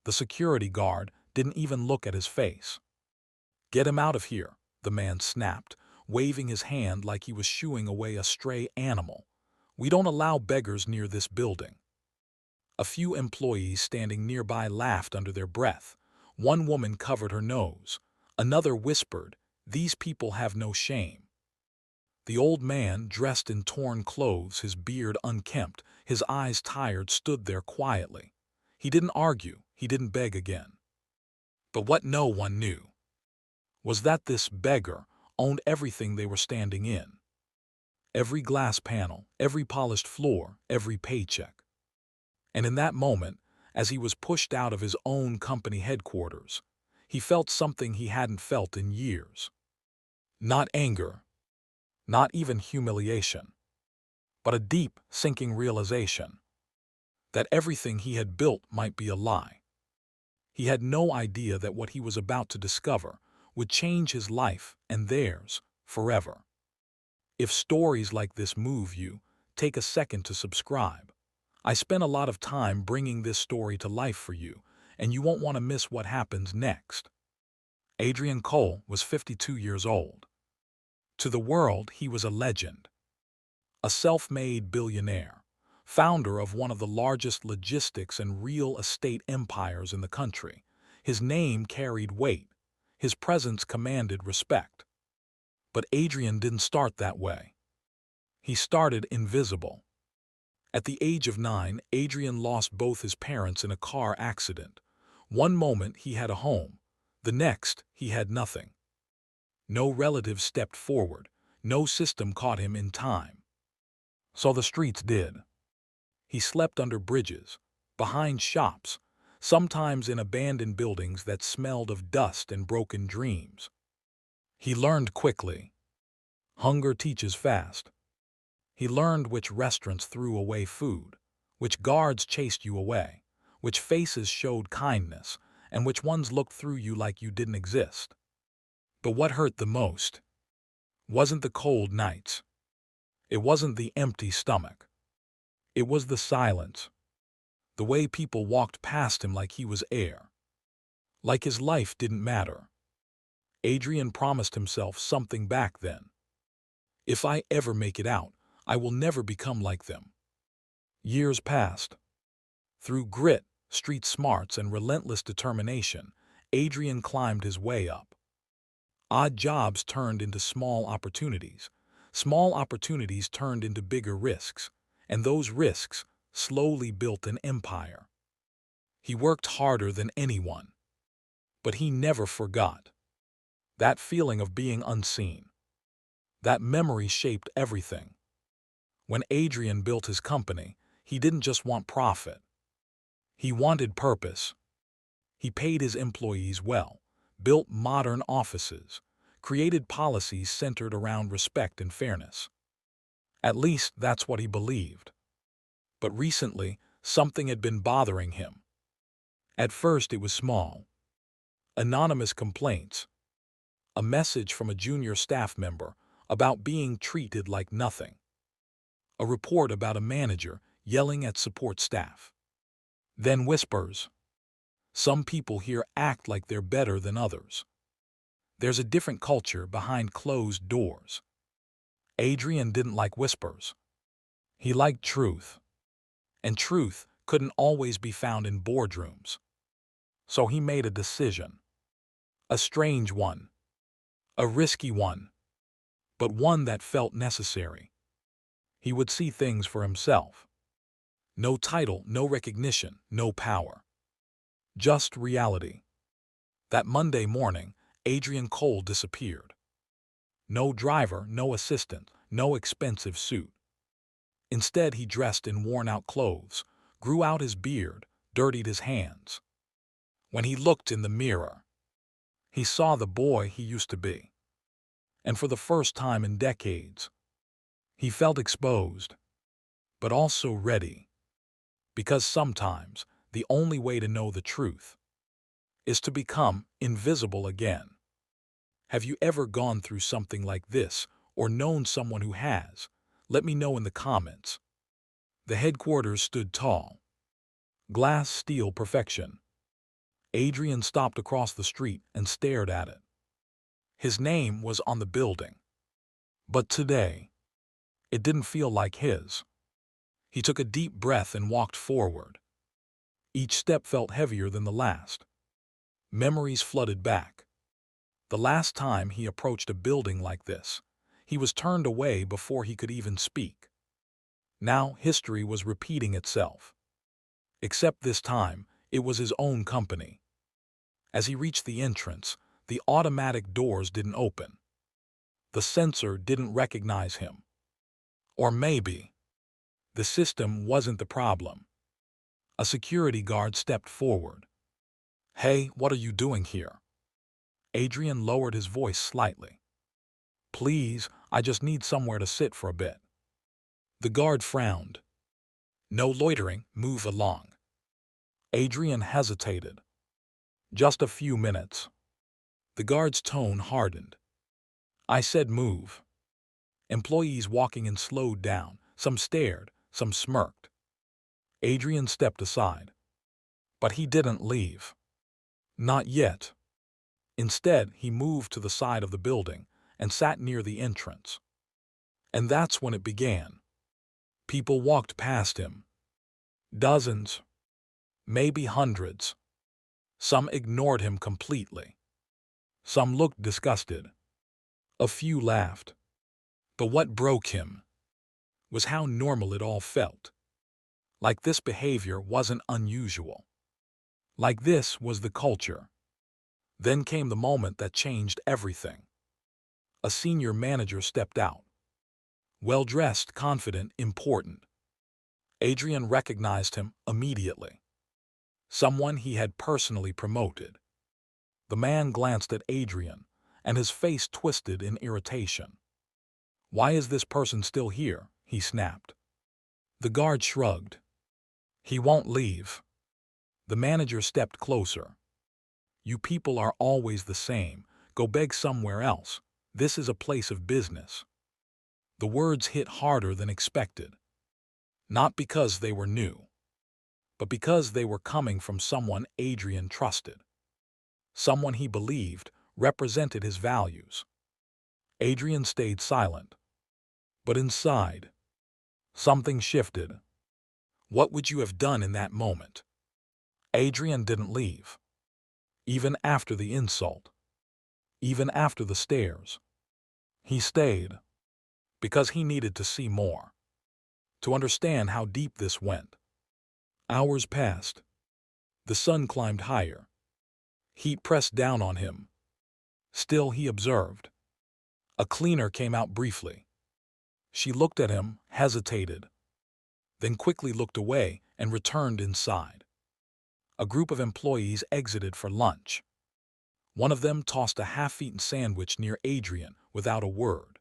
The security guard didn't even look at his face. "Get him out of here," the man snapped, waving his hand like he was shooing away a stray animal. "We don't allow beggars near this building." A few employees standing nearby laughed under their breath. One woman covered her nose. Another whispered, "These people have no shame." The old man, dressed in torn clothes, his beard unkempt, his eyes tired, stood there quietly. He didn't argue, he didn't beg again. But what no one knew was that this beggar owned everything they were standing in. Every glass panel, every polished floor, every paycheck. And in that moment, as he was pushed out of his own company headquarters, he felt something he hadn't felt in years. Not anger, not even humiliation, but a deep, sinking realization that everything he had built might be a lie. He had no idea that what he was about to discover would change his life and theirs forever. If stories like this move you, take a second to subscribe. I spent a lot of time bringing this story to life for you, and you won't want to miss what happens next. Adrian Cole was 52 years old. To the world, he was a legend. A self-made billionaire, founder of one of the largest logistics and real estate empires in the country. His name carried weight. His presence commanded respect. But Adrian didn't start that way. He started invisible. At the age of 9, Adrian lost both his parents in a car accident. One moment he had a home, the next he had nothing. No relative stepped forward, no system caught him in time. So the streets did. He slept under bridges, behind shops, sometimes in abandoned buildings that smelled of dust and broken dreams. He learned quickly. Hunger teaches fast. He learned which restaurants threw away food, which guards chased you away, which faces showed kindness, and which ones looked through you like you didn't exist. But what hurt the most wasn't the cold nights. It wasn't the empty stomach. It was the silence. The way people walked past him like he was air. Like his life didn't matter. Adrian promised himself something back then. If I ever make it out, I will never become like them. Years passed. Through grit, street smarts, and relentless determination, Adrian climbed his way up. Odd jobs turned into small opportunities. Small opportunities turned into bigger risks. And those risks slowly built an empire. He worked harder than anyone. But he never forgot. That feeling of being unseen. That memory shaped everything. When Adrian built his company, he didn't just want profit. He wanted purpose. He paid his employees well, built modern offices, created policies centered around respect and fairness. At least that's what he believed. But recently, something had been bothering him. At first it was small. Anonymous complaints. A message from a junior staff member about being treated like nothing. A report about a manager yelling at support staff. Then whispers. Some people here act like they're better than others. There's a different culture behind closed doors. Adrian didn't like whispers. He liked truth. And truth couldn't always be found in boardrooms. So he made a decision. A strange one. A risky one. But one that felt necessary. He would see things for himself. No title, no recognition, no power. Just reality. That Monday morning, Adrian Cole disappeared. No driver, no assistant, no expensive suit. Instead, he dressed in worn-out clothes, grew out his beard, dirtied his hands. When he looked in the mirror, he saw the boy he used to be. And for the first time in decades, he felt exposed, but also ready. Because sometimes the only way to know the truth is to become invisible again. Have you ever gone through something like this or known someone who has? Let me know in the comments. The headquarters stood tall. Glass steel perfection. Adrian stopped across the street and stared at it. His name was on the building. But today, it didn't feel like his. He took a deep breath and walked forward. Each step felt heavier than the last. Memories flooded back. The last time he approached a building like this, he was turned away before he could even speak. Now history was repeating itself. Except this time, it was his own company. As he reached the entrance, the automatic doors didn't open. The sensor didn't recognize him. Or maybe the system wasn't the problem. A security guard stepped forward. "Hey, what are you doing here?" Adrian lowered his voice slightly. "Please, I just need somewhere to sit for a bit." The guard frowned. "No loitering, move along." Adrian hesitated. "Just a few minutes." The guard's tone hardened. "I said move." Employees walking in slowed down. Some stared, some smirked. Adrian stepped aside. But he didn't leave. Not yet. Instead, he moved to the side of the building and sat near the entrance. And that's when it began. People walked past him. Dozens. Maybe hundreds. Some ignored him completely. Some looked disgusted. A few laughed. But what broke him was how normal it all felt. Like this behavior wasn't unusual. Like this was the culture. Then came the moment that changed everything. A senior manager stepped out. Well-dressed, confident, important. Adrian recognized him immediately. Someone he had personally promoted. The man glanced at Adrian, and his face twisted in irritation. "Why is this person still here?" he snapped. The guard shrugged. "He won't leave." The manager stepped closer. "You people are always the same. Go beg somewhere else. This is a place of business." The words hit harder than expected. Not because they were new, but because they were coming from someone Adrian trusted. Someone he believed represented his values. Adrian stayed silent. But inside, something shifted. What would you have done in that moment? Adrian didn't leave. Even after the insult. Even after the stares. He stayed. Because he needed to see more. To understand how deep this went. Hours passed. The sun climbed higher. Heat pressed down on him. Still he observed. A cleaner came out briefly. She looked at him, hesitated, then quickly looked away and returned inside. A group of employees exited for lunch. One of them tossed a half-eaten sandwich near Adrian without a word.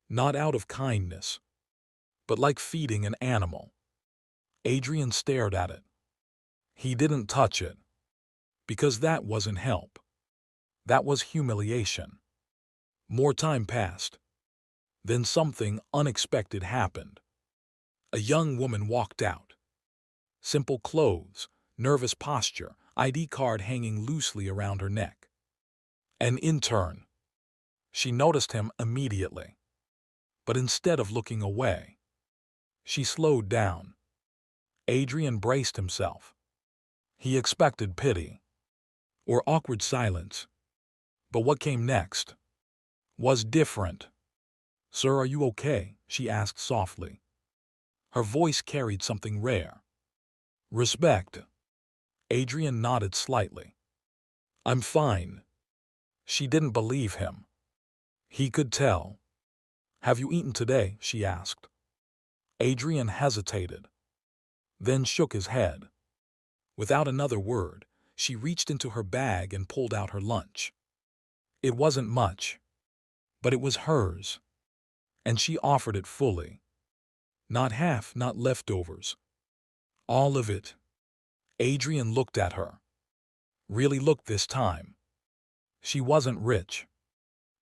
Not out of kindness, but like feeding an animal. Adrian stared at it. He didn't touch it, because that wasn't help. That was humiliation. More time passed. Then something unexpected happened. A young woman walked out. Simple clothes, nervous posture, ID card hanging loosely around her neck. An intern. She noticed him immediately. But instead of looking away, she slowed down. Adrian braced himself. He expected pity or awkward silence. But what came next was different. "Sir, are you okay?" she asked softly. Her voice carried something rare. Respect. Adrian nodded slightly. "I'm fine." She didn't believe him. He could tell. "Have you eaten today?" she asked. Adrian hesitated, then shook his head. Without another word, she reached into her bag and pulled out her lunch. It wasn't much, but it was hers, and she offered it fully. Not half, not leftovers. All of it. Adrian looked at her. Really looked this time. She wasn't rich.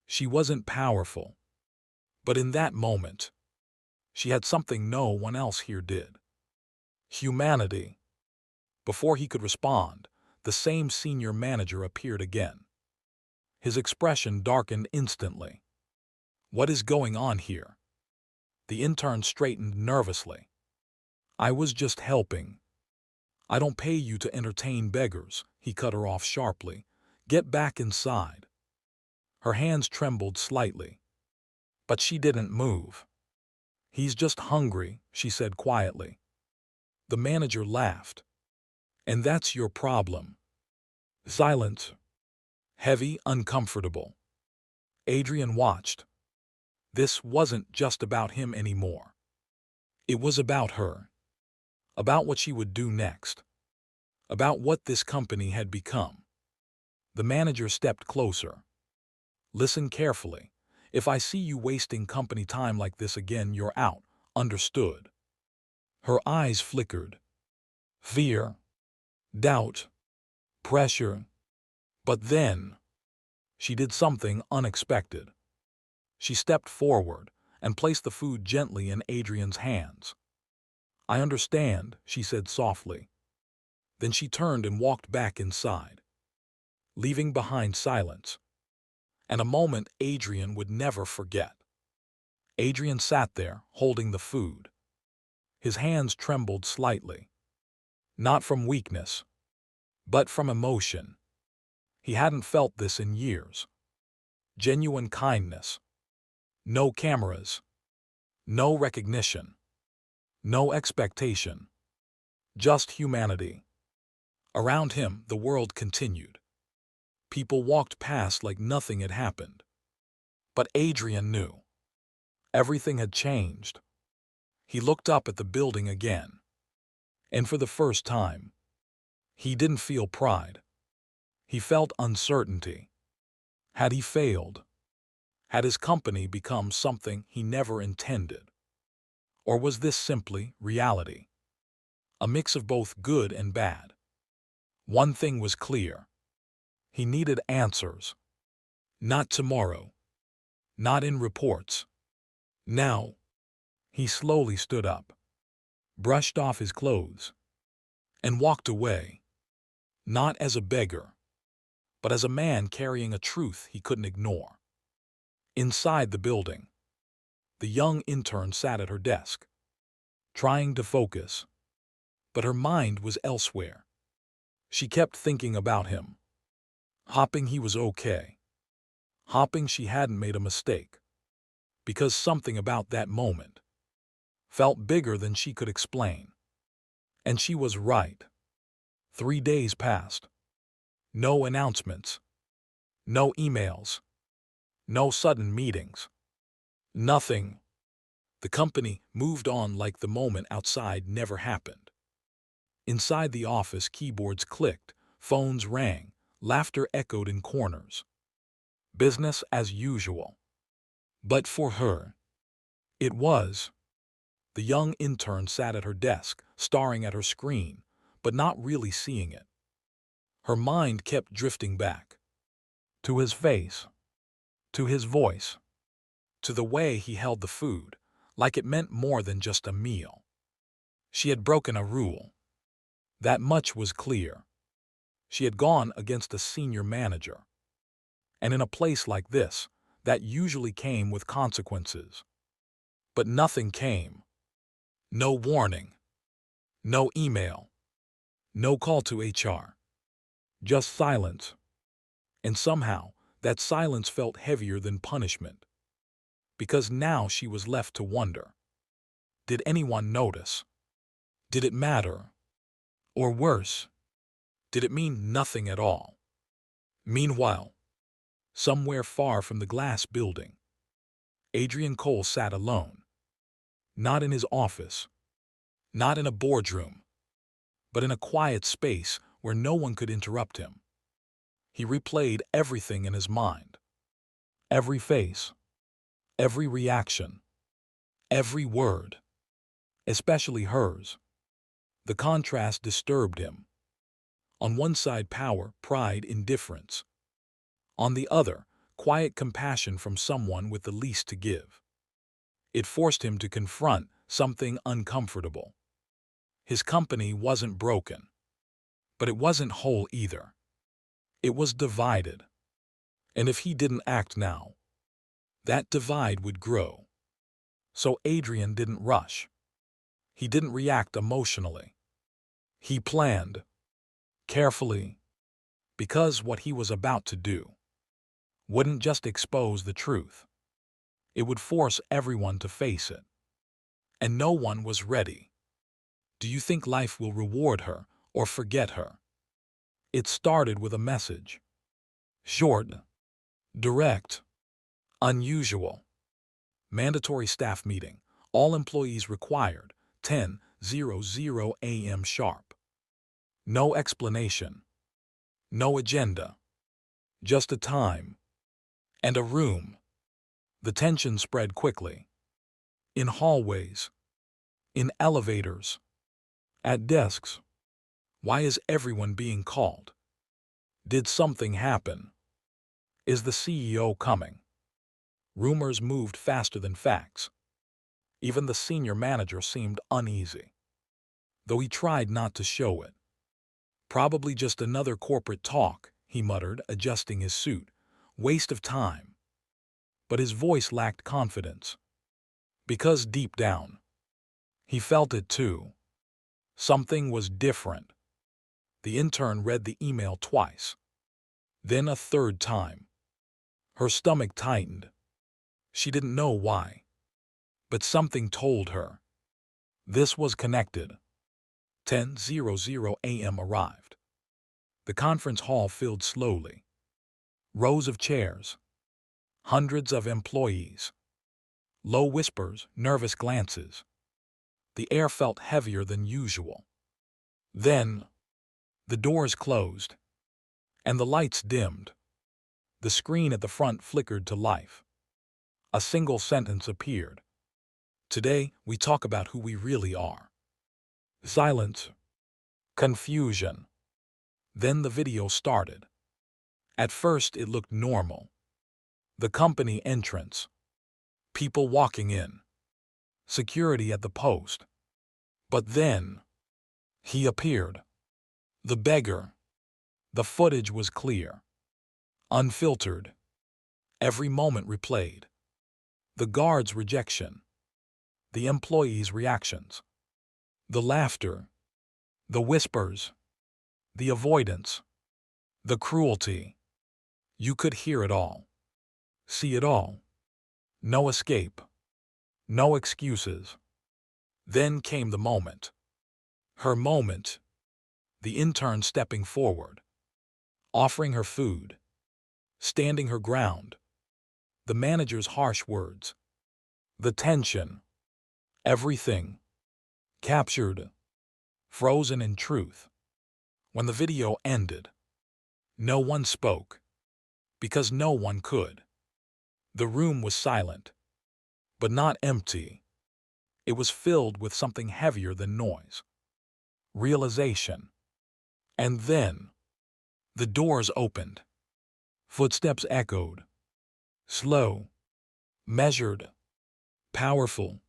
She wasn't powerful. But in that moment, she had something no one else here did. Humanity. Before he could respond, the same senior manager appeared again. His expression darkened instantly. "What is going on here?" The intern straightened nervously. "I was just helping." "I don't pay you to entertain beggars," he cut her off sharply. "Get back inside." Her hands trembled slightly, but she didn't move. "He's just hungry," she said quietly. The manager laughed. "And that's your problem." Silence. Heavy, uncomfortable. Adrian watched. This wasn't just about him anymore. It was about her. About what she would do next. About what this company had become. The manager stepped closer. "Listen carefully. If I see you wasting company time like this again, you're out. Understood?" Her eyes flickered. Fear. Doubt. Pressure. But then, she did something unexpected. She stepped forward and placed the food gently in Adrian's hands. "I understand," she said softly. Then she turned and walked back inside, leaving behind silence. And a moment Adrian would never forget. Adrian sat there, holding the food. His hands trembled slightly. Not from weakness, but from emotion. He hadn't felt this in years. Genuine kindness. No cameras. No recognition. No expectation. Just humanity. Around him, the world continued. People walked past like nothing had happened. But Adrian knew. Everything had changed. He looked up at the building again. And for the first time, he didn't feel pride. He felt uncertainty. Had he failed? Had his company become something he never intended? Or was this simply reality? A mix of both good and bad. One thing was clear. He needed answers. Not tomorrow. Not in reports. Now. He slowly stood up, brushed off his clothes, and walked away. Not as a beggar, but as a man carrying a truth he couldn't ignore. Inside the building, the young intern sat at her desk, trying to focus, but her mind was elsewhere. She kept thinking about him, hoping he was okay, hoping she hadn't made a mistake, because something about that moment felt bigger than she could explain. And she was right. 3 days passed. No announcements. No emails. No sudden meetings. Nothing. The company moved on like the moment outside never happened. Inside the office, keyboards clicked, phones rang, laughter echoed in corners. Business as usual. But for her, it was. The young intern sat at her desk, staring at her screen, but not really seeing it. Her mind kept drifting back. To his face. To his voice. To the way he held the food, like it meant more than just a meal. She had broken a rule. That much was clear. She had gone against a senior manager. And in a place like this, that usually came with consequences. But nothing came. No warning. No email. No call to HR. Just silence. And somehow, that silence felt heavier than punishment. Because now she was left to wonder. Did anyone notice? Did it matter? Or worse, did it mean nothing at all? Meanwhile, somewhere far from the glass building, Adrian Cole sat alone. Not in his office, not in a boardroom, but in a quiet space where no one could interrupt him. He replayed everything in his mind. Every face, every reaction, every word, especially hers. The contrast disturbed him. On one side, power, pride, indifference. On the other, quiet compassion from someone with the least to give. It forced him to confront something uncomfortable. His company wasn't broken. But it wasn't whole either. It was divided. And if he didn't act now, that divide would grow. So Adrian didn't rush. He didn't react emotionally. He planned, carefully, because what he was about to do wouldn't just expose the truth. It would force everyone to face it. And no one was ready. Do you think life will reward her or forget her? It started with a message. Short, direct, unusual. Mandatory staff meeting. All employees required. 10:00 a.m. sharp. No explanation. No agenda. Just a time. And a room. The tension spread quickly. In hallways. In elevators. At desks. Why is everyone being called? Did something happen? Is the CEO coming? Rumors moved faster than facts. Even the senior manager seemed uneasy, though he tried not to show it. Probably just another corporate talk, he muttered, adjusting his suit. Waste of time. But his voice lacked confidence. Because deep down, he felt it too. Something was different. The intern read the email twice, then a third time. Her stomach tightened. She didn't know why, but something told her. This was connected. 10:00 a.m. arrived. The conference hall filled slowly. Rows of chairs. Hundreds of employees. Low whispers, nervous glances. The air felt heavier than usual. Then, the doors closed, and the lights dimmed. The screen at the front flickered to life. A single sentence appeared. Today, we talk about who we really are. Silence. Confusion. Then the video started. At first, it looked normal. The company entrance. People walking in. Security at the post. But then, he appeared. The beggar. The footage was clear. Unfiltered. Every moment replayed. The guard's rejection. The employees' reactions. The laughter. The whispers. The avoidance. The cruelty. You could hear it all. See it all. No escape. No excuses. Then came the moment. Her moment. The intern stepping forward. Offering her food. Standing her ground. The manager's harsh words. The tension. Everything. Captured. Frozen in truth. When the video ended, no one spoke. Because no one could. The room was silent. But not empty. It was filled with something heavier than noise. Realization. And then, the doors opened. Footsteps echoed. Slow. Measured. Powerful.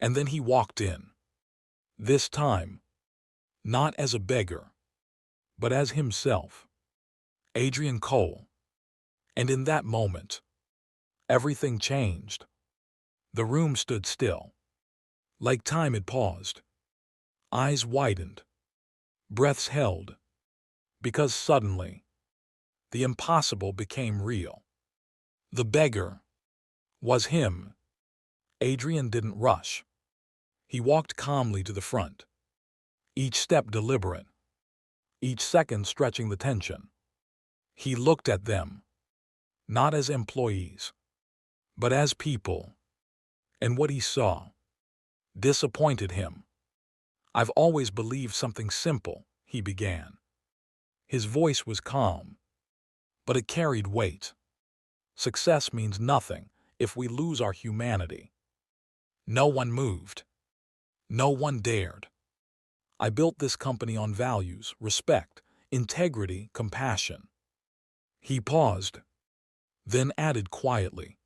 And then he walked in. This time, not as a beggar, but as himself. Adrian Cole. And in that moment, everything changed. The room stood still. Like time had paused. Eyes widened. Breaths held. Because suddenly, the impossible became real. The beggar was him. Adrian didn't rush. He walked calmly to the front. Each step deliberate. Each second stretching the tension. He looked at them. Not as employees, but as people. And what he saw disappointed him. I've always believed something simple, he began. His voice was calm, but it carried weight. Success means nothing if we lose our humanity. No one moved. No one dared. I built this company on values, respect, integrity, compassion. He paused, then added quietly,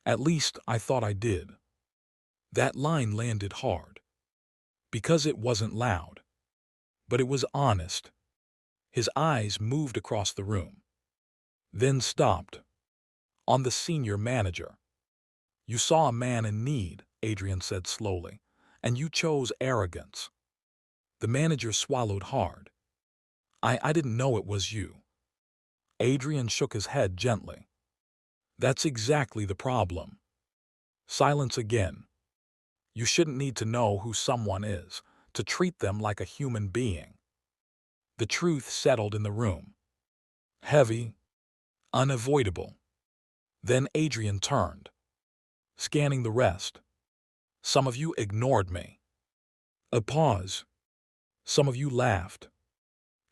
"At least I thought I did." That line landed hard. Because it wasn't loud, but it was honest. His eyes moved across the room, then stopped. On the senior manager. "You saw a man in need," Adrian said slowly, "and you chose arrogance." The manager swallowed hard. I didn't know it was you." Adrian shook his head gently. "That's exactly the problem." Silence again. "You shouldn't need to know who someone is, to treat them like a human being." The truth settled in the room. Heavy, unavoidable. Then Adrian turned, scanning the rest. "Some of you ignored me." A pause. "Some of you laughed."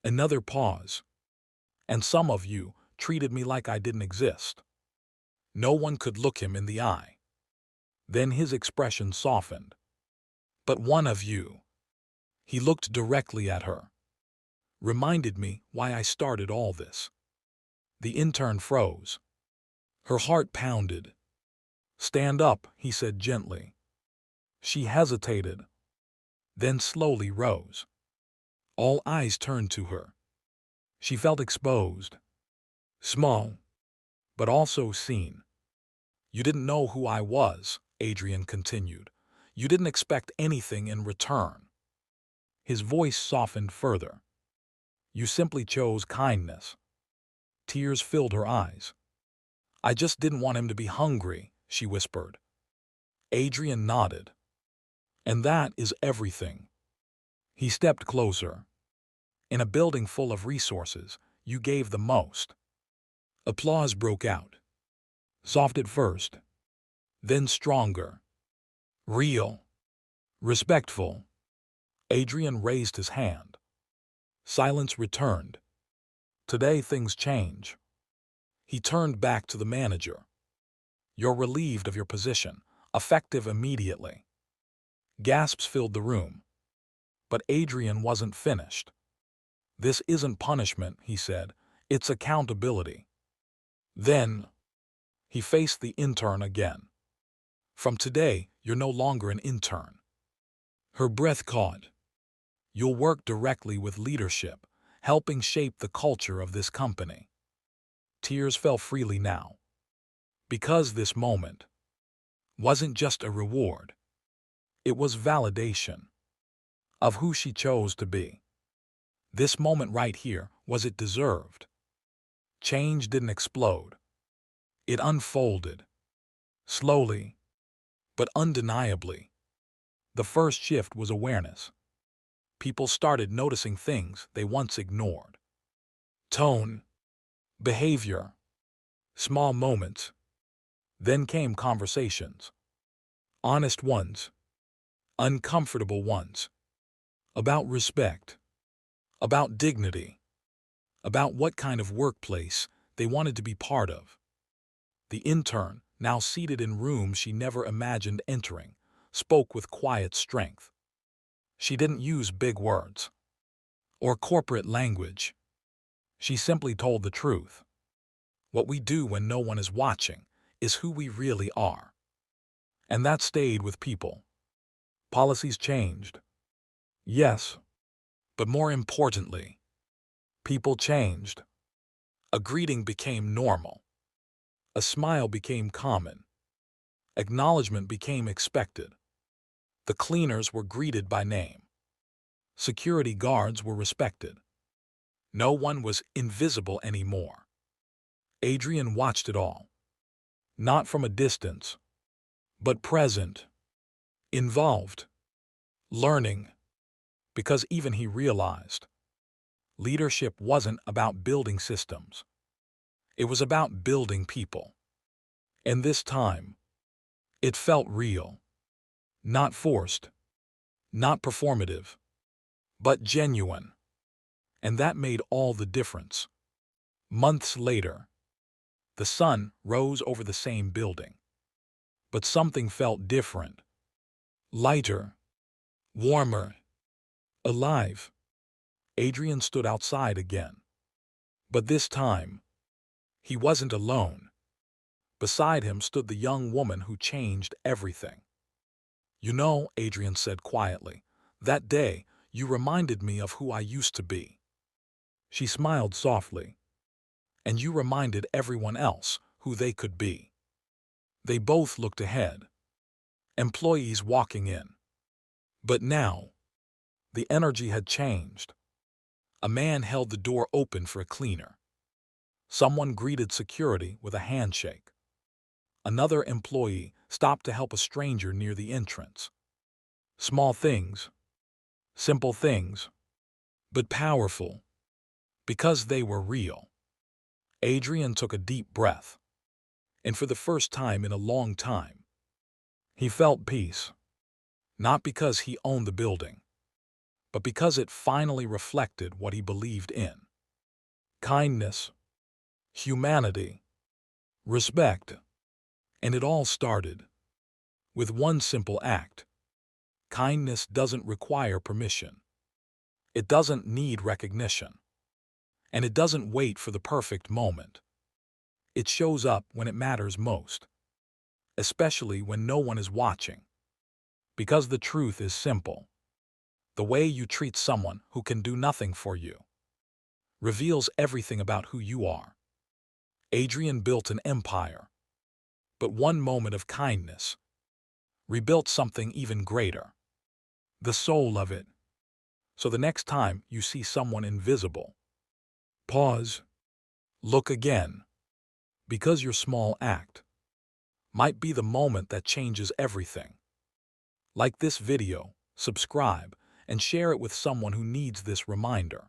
Another pause. "And some of you treated me like I didn't exist." No one could look him in the eye. Then his expression softened. "But one of you," he looked directly at her, "reminded me why I started all this." The intern froze. Her heart pounded. "Stand up," he said gently. She hesitated, then slowly rose. All eyes turned to her. She felt exposed, small, but also seen. "You didn't know who I was," Adrian continued. "You didn't expect anything in return." His voice softened further. "You simply chose kindness." Tears filled her eyes. "I just didn't want him to be hungry," she whispered. Adrian nodded. "And that is everything." He stepped closer. "In a building full of resources, you gave the most." Applause broke out. Soft at first, then stronger. Real. Respectful. Adrian raised his hand. Silence returned. "Today things change." He turned back to the manager. "You're relieved of your position, effective immediately." Gasps filled the room. But Adrian wasn't finished. "This isn't punishment," he said. "It's accountability." Then he faced the intern again. "From today, you're no longer an intern." Her breath caught. "You'll work directly with leadership, helping shape the culture of this company." Tears fell freely now. Because this moment wasn't just a reward. It was validation of who she chose to be. This moment right here was it deserved. Change didn't explode. It unfolded. Slowly, but undeniably. The first shift was awareness. People started noticing things they once ignored. Tone, behavior, small moments. Then came conversations. Honest ones, uncomfortable ones. About respect, about dignity, about what kind of workplace they wanted to be part of. The intern, now seated in rooms she never imagined entering, spoke with quiet strength. She didn't use big words or corporate language. She simply told the truth. What we do when no one is watching is who we really are. And that stayed with people. Policies changed. Yes, but more importantly, people changed. A greeting became normal. A smile became common. Acknowledgement became expected. The cleaners were greeted by name. Security guards were respected. No one was invisible anymore. Adrian watched it all. Not from a distance, but present, involved, learning, because even he realized leadership wasn't about building systems. It was about building people. And this time, it felt real. Not forced, not performative, but genuine. And that made all the difference. Months later, the sun rose over the same building. But something felt different. Lighter, warmer, alive. Adrian stood outside again. But this time, he wasn't alone. Beside him stood the young woman who changed everything. "You know," Adrian said quietly, "that day you reminded me of who I used to be." She smiled softly. And you reminded everyone else who they could be. They both looked ahead. Employees walking in. But now, the energy had changed. A man held the door open for a cleaner. Someone greeted security with a handshake. Another employee stopped to help a stranger near the entrance. Small things, simple things, but powerful, because they were real. Adrian took a deep breath, and for the first time in a long time, he felt peace, not because he owned the building, but because it finally reflected what he believed in. Kindness, humanity, respect. And it all started with one simple act. Kindness doesn't require permission. It doesn't need recognition. And it doesn't wait for the perfect moment. It shows up when it matters most, especially when no one is watching. Because the truth is simple. The way you treat someone who can do nothing for you reveals everything about who you are. Adrian built an empire, but one moment of kindness rebuilt something even greater, the soul of it. So the next time you see someone invisible, pause, look again, because your small act might be the moment that changes everything. Like this video, subscribe, and share it with someone who needs this reminder.